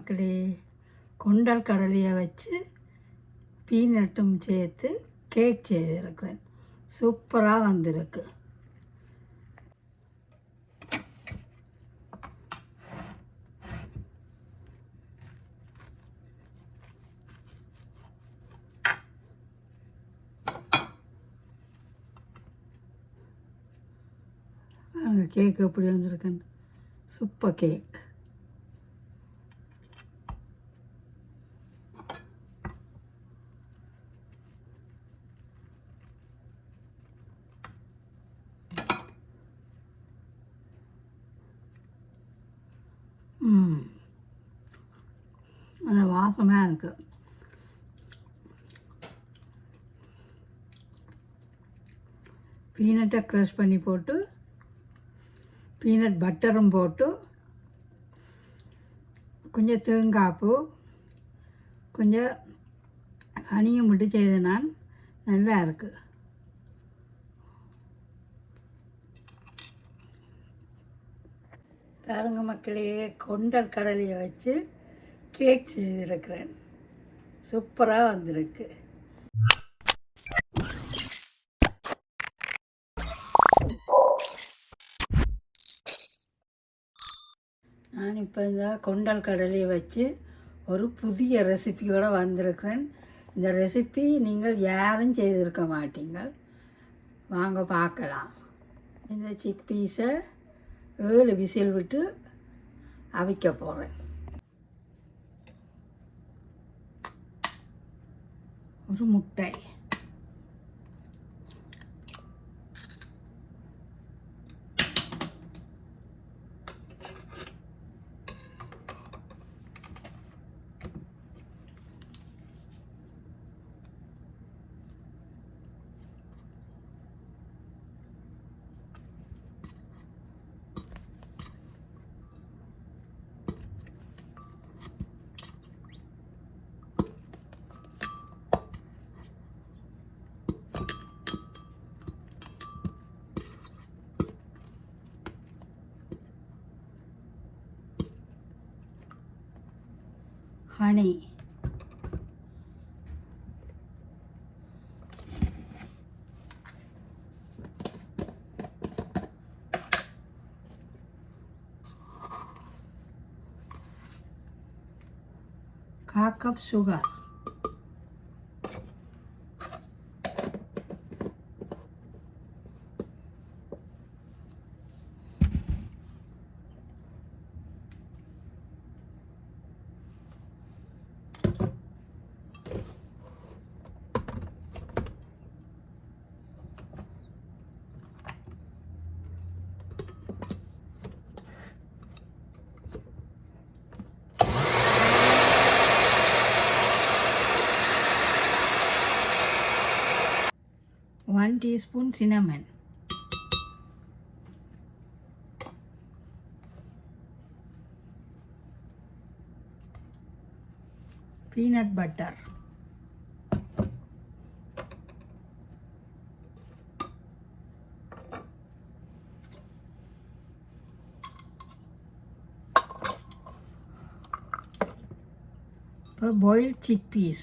மக்களே, கொண்டல் கடலையை வச்சு பீனட்டும் சேர்த்து கேக் செய்திருக்கிறேன். சூப்பராக வந்திருக்கு. கேக் எப்படி வந்திருக்குன்னு. Super cake. அந்த வாசமாக இருக்குது. பீனட்டை க்ரஷ் பண்ணி போட்டு பீனட் பட்டரும் போட்டு கொஞ்சம் தேங்காய் பூ கொஞ்சம் ஹனியும் விட்டு செய்து நான் நல்லா இருக்குது. பாருங்க மக்களே, கொண்டல் கடலையை வச்சு கேக் செய்திருக்கிறேன். சூப்பராக வந்திருக்கு. நான் இப்போ இந்த கொண்டல் கடலையை வச்சு ஒரு புதிய ரெசிபியோடு வந்திருக்கிறேன். இந்த ரெசிபி நீங்கள் யாரும் செய்திருக்க மாட்டீங்கள். வாங்க பார்க்கலாம். இந்த சிக் பீஸை 7 விசில் விட்டு அவிக்க போகிறேன். ஒரு முட்டை, honey, ½ cup sugar, one teaspoon cinnamon, peanut butter, boiled chickpeas,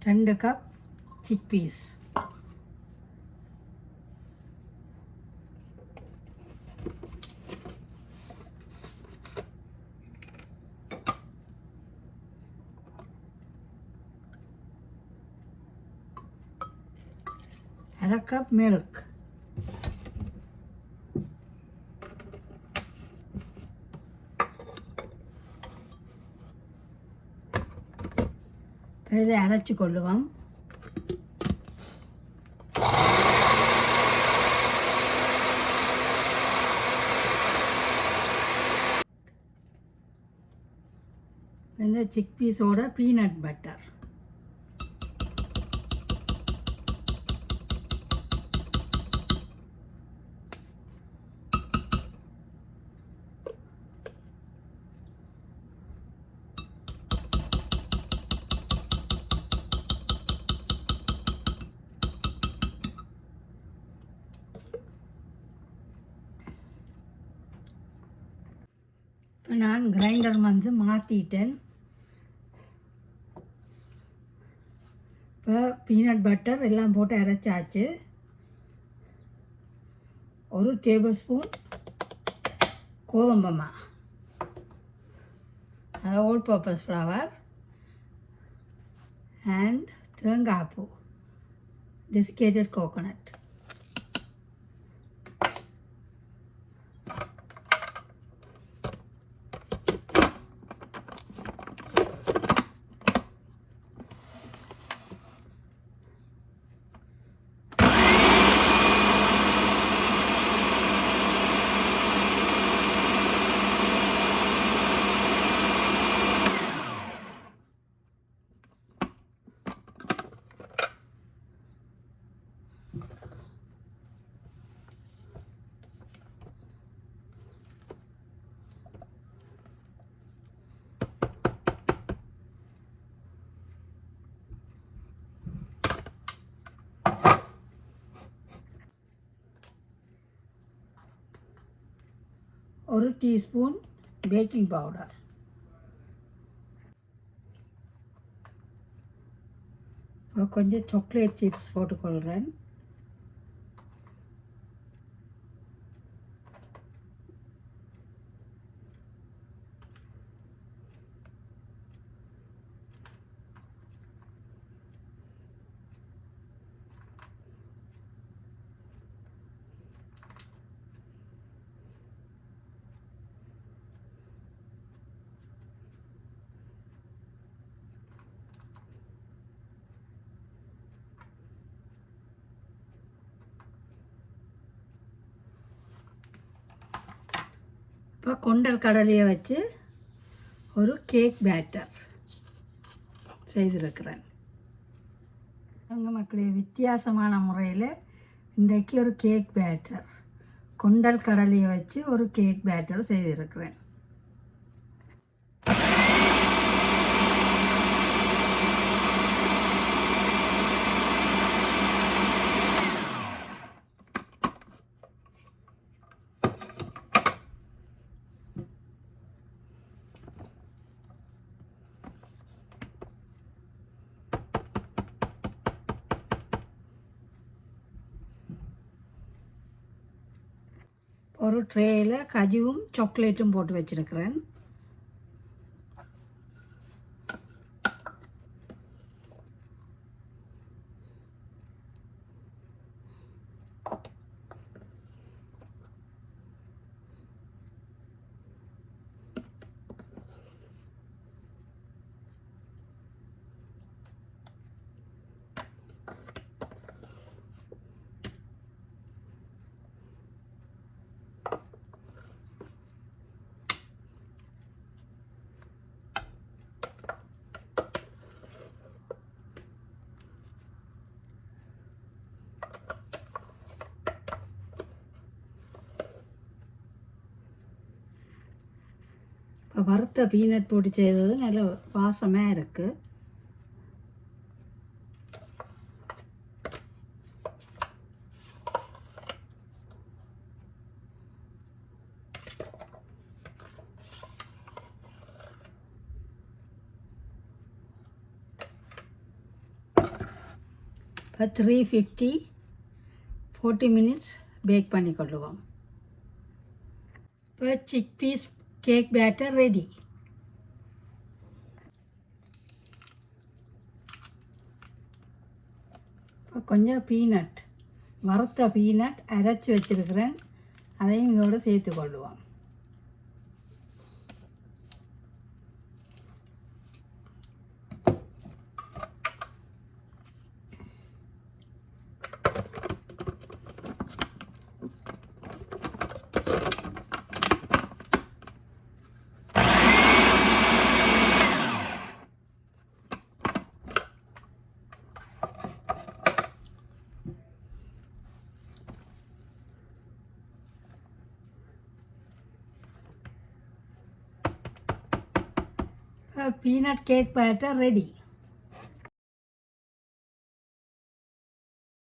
ரெண்டு கப் சிக்பீஸ், அரை கப் மில்க், இதை அரைச்சி கொள்ளுவோம். இந்த சிக்பீஸோட பீனட் பட்டர், நான் கிரைண்டர் வந்து மாற்றிட்டேன். இப்போ பீனட் பட்டர் எல்லாம் போட்டு அரைச்சாச்சு. 1 டேபிள் ஸ்பூன் கோதுமை மாவு, all purpose flour and தேங்காய் பூ, desiccated coconut. ஒரு டீஸ்பூன் பேக்கிங் பவுடர், கொஞ்சம் சாக்லேட் சிப்ஸ் போட்டுக்கொள்கிறேன். இப்போ கொண்டல் கடலையை வச்சு ஒரு கேக் பேட்டர் செய்திருக்கிறேன். எங்கள் மக்களே, வித்தியாசமான முறையில் இன்றைக்கு ஒரு கேக் பேட்டர், கொண்டல் கடலையை வச்சு ஒரு கேக் பேட்டர் செய்திருக்கிறேன். ஒரு ட்ரேயில் கஜுவும் சாக்லேட்டும் போட்டு வச்சுருக்கிறேன். இப்போ வறுத்த பீனட் போட்டு செய்தது நல்ல வாசமாக இருக்குது. இப்போ 350 40 மினிட்ஸ் பேக் பண்ணி கொள்ளுவோம். இப்போ chickpeas cake batter ready. இப்போ கொஞ்சம் பீனட், வறுத்த பீனட் அரைச்சி வச்சுருக்கிறேன், அதையும் இதோடு சேர்த்து கொள்ளுவோம். Peanut cake batter ready.